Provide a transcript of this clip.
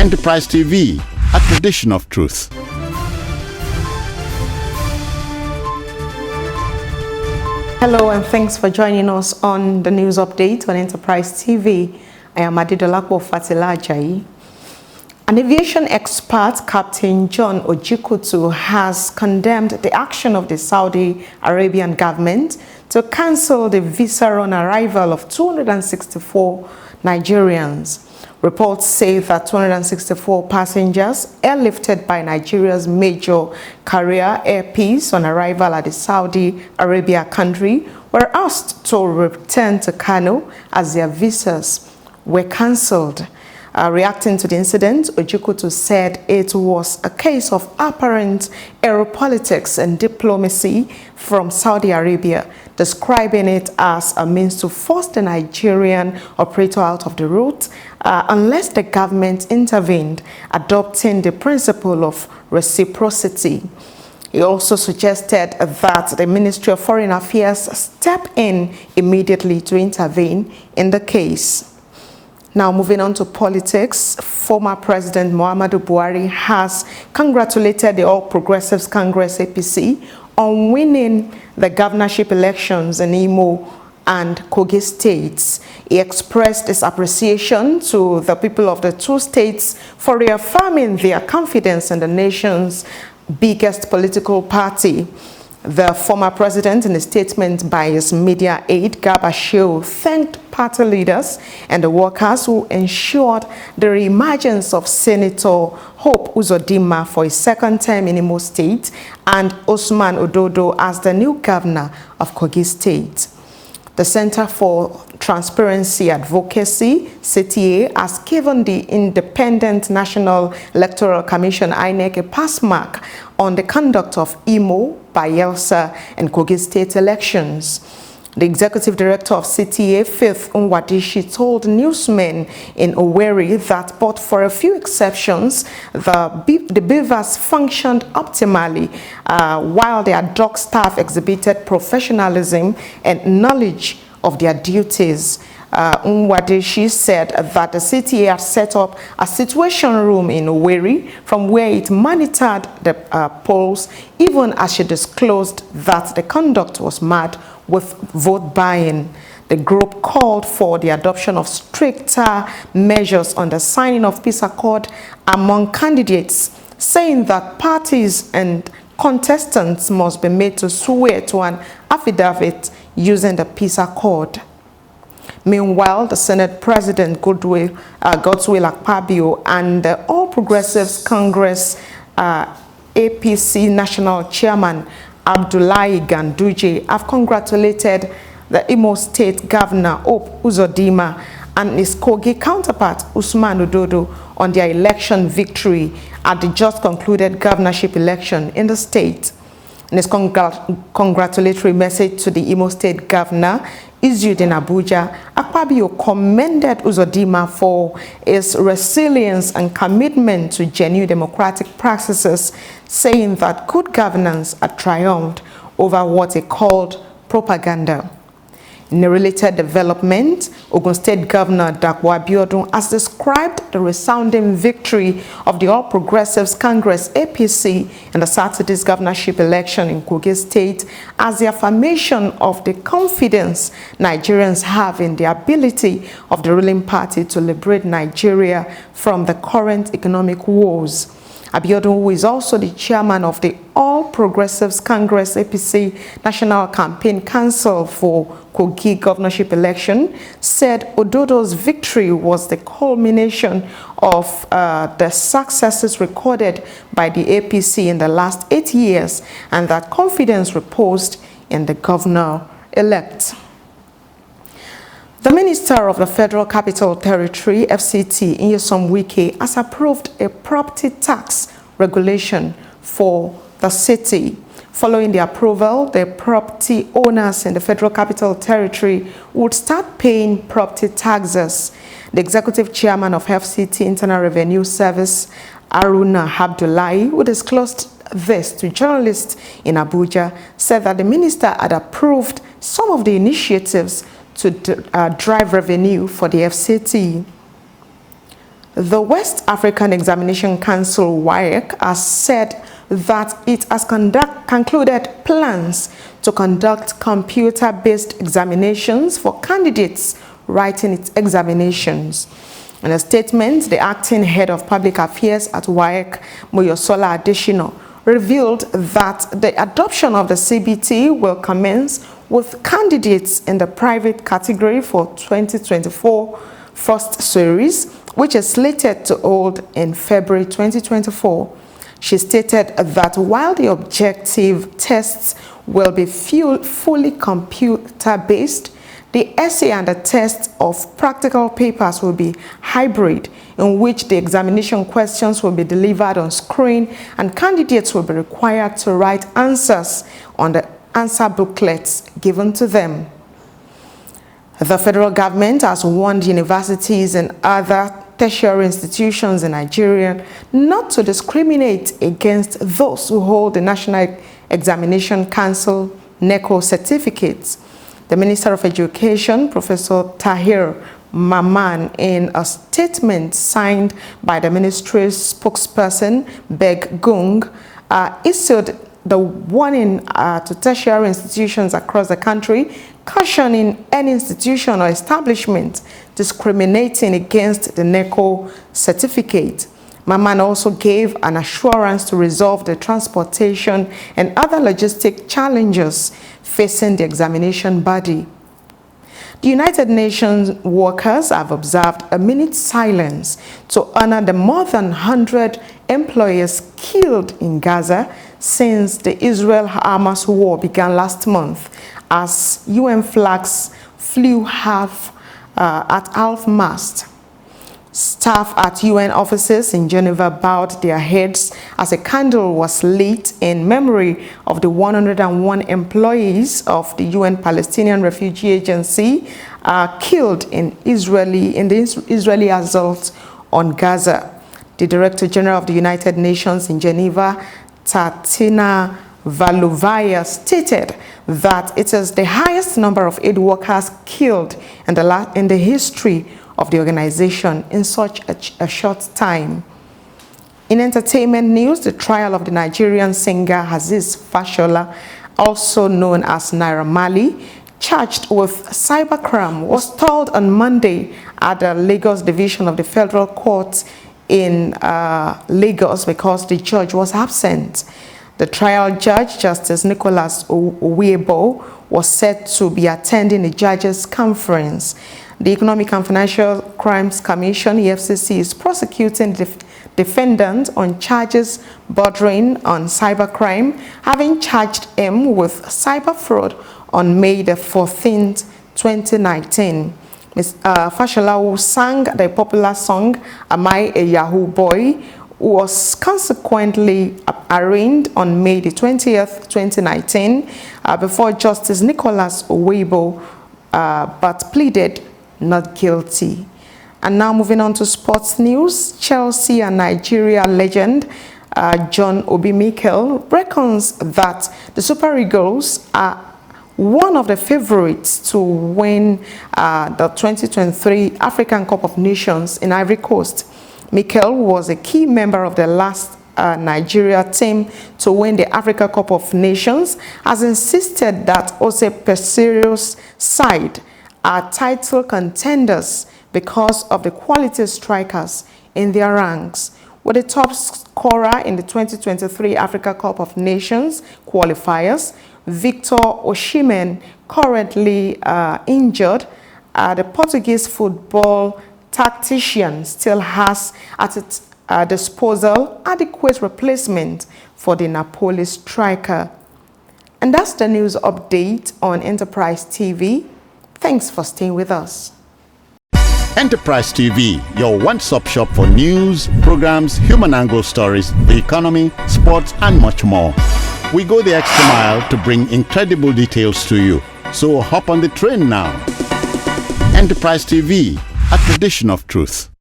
Enterprise TV, a tradition of truth. Hello and thanks for joining us on the news update on Enterprise TV. I am Adidolapo Fatilajayi. An aviation expert, Captain John Ojikutu, has condemned the action of the Saudi Arabian government to cancel the visa on arrival of 264 Nigerians. Reports say that 264 passengers airlifted by Nigeria's major carrier Air Peace on arrival at the Saudi Arabia country were asked to return to Kano as their visas were cancelled. Reacting to the incident, Ojikutu said it was a case of apparent aeropolitics and diplomacy from Saudi Arabia, describing it as a means to force the Nigerian operator out of the route unless the government intervened, adopting the principle of reciprocity. He also suggested that the Ministry of Foreign Affairs step in immediately to intervene in the case. Now, moving on to politics, former President Muhammadu Buhari has congratulated the All Progressives Congress APC on winning the governorship elections in Imo and Kogi states. He expressed his appreciation to the people of the two states for reaffirming their confidence in the nation's biggest political party. The former president, in a statement by his media aide, Garba Shehu, thanked party leaders and the workers who ensured the reemergence of Senator Hope Uzodinma for his second term in Imo State and Usman Ododo as the new governor of Kogi State. The Center for Transparency Advocacy, CTA, has given the Independent National Electoral Commission, INEC, a pass mark on the conduct of Imo, Bayelsa, and Kogi state elections. The executive director of CTA, Faith Nwadishi, told newsmen in Owerri that, but for a few exceptions, the beavers functioned optimally, while their dog staff exhibited professionalism and knowledge of their duties. Nwadishi said that the CTA had set up a situation room in Owerri from where it monitored the polls, even as she disclosed that the conduct was marred with vote buying. The group called for the adoption of stricter measures on the signing of peace accord among candidates, saying that parties and contestants must be made to swear to an affidavit using the peace accord. Meanwhile, the Senate President Godswill Akpabio and the All Progressives Congress APC National Chairman Abdullahi Ganduje have congratulated the Imo State Governor Hope Uzodinma and his Kogi counterpart Usman Ododo on their election victory at the just concluded governorship election in the state. In his congratulatory message to the Imo State Governor issued in Abuja, Akpabio commended Uzodinma for his resilience and commitment to genuine democratic practices, saying that good governance had triumphed over what he called propaganda. In a related development, Ogun State Governor Dapo Abiodun has described the resounding victory of the All Progressives Congress APC in the Saturday's governorship election in Kogi State as the affirmation of the confidence Nigerians have in the ability of the ruling party to liberate Nigeria from the current economic woes. Abiodun, who is also the chairman of the All Progressives Congress APC National Campaign Council for Kogi governorship election, said Ododo's victory was the culmination of the successes recorded by the APC in the last 8 years, and that confidence reposed in the governor-elect. The Minister of the Federal Capital Territory, FCT, Nyesom Wike, has approved a property tax regulation for the city. Following the approval, the property owners in the Federal Capital Territory would start paying property taxes. The Executive Chairman of FCT Internal Revenue Service, Aruna Abdullahi, who disclosed this to journalists in Abuja, said that the minister had approved some of the initiatives to drive revenue for the FCT. The West African Examination Council (WAEC) has said that it has concluded plans to conduct computer-based examinations for candidates writing its examinations. In a statement, the acting head of public affairs at WAEC, Moyosola Adeshino, revealed that the adoption of the CBT will commence with candidates in the private category for 2024 first series, which is slated to hold in February 2024. She stated that while the objective tests will be fully computer-based, the essay and the test of practical papers will be hybrid, in which the examination questions will be delivered on screen and candidates will be required to write answers on the answer booklets given to them. The federal government has warned universities and other tertiary institutions in Nigeria not to discriminate against those who hold the National Examination Council (NECO) certificates. The Minister of Education, Professor Tahir Maman, in a statement signed by the ministry's spokesperson, Beg Gung, issued the warning to tertiary institutions across the country, cautioning any institution or establishment discriminating against the NECO certificate. Maman also gave an assurance to resolve the transportation and other logistic challenges facing the examination body. The United Nations workers have observed a minute's silence to honor the more than 100 employees killed in Gaza since the Israel-Hamas war began last month, as UN flags flew at half-mast. Staff at UN offices in Geneva bowed their heads as a candle was lit in memory of the 101 employees of the UN Palestinian Refugee Agency killed in the Israeli assault on Gaza. The Director General of the United Nations in Geneva, Tatina Valovaya, stated that it is the highest number of aid workers killed in the history of the organization in such a short time. In entertainment news, the trial of the Nigerian singer Aziz Fashola, also known as Naira Marley, charged with cybercrime, was stalled on Monday at the Lagos Division of the Federal Court in Lagos because the judge was absent. The trial judge, Justice Nicholas Owiebo, was said to be attending the judges' conference. The Economic and Financial Crimes Commission, EFCC, is prosecuting the defendant on charges bordering on cybercrime, having charged him with cyber fraud on May the 14th, 2019. Ms. Fashola, who sang the popular song "Am I a Yahoo Boy?", was consequently arraigned on May the 20th, 2019, before Justice Nicholas Owiebo, but pleaded not guilty. And now moving on to sports news, Chelsea and Nigeria legend John Obi MIKEL reckons that the Super Eagles are one of the favorites to win the 2023 African Cup of Nations in Ivory Coast. MIKEL was a key member of the last Nigeria team to win the Africa Cup of Nations, has insisted that Ose Pesirio's side are title contenders because of the quality strikers in their ranks. With the top scorer in the 2023 Africa Cup of Nations qualifiers, Victor Osimhen, currently injured, the Portuguese football tactician still has at its disposal adequate replacement for the Napoli striker. And that's the news update on Enterprise TV. Thanks for staying with us. Enterprise TV, your one-stop shop for news, programs, human angle stories, the economy, sports, and much more. We go the extra mile to bring incredible details to you. So hop on the train now. Enterprise TV, a tradition of truth.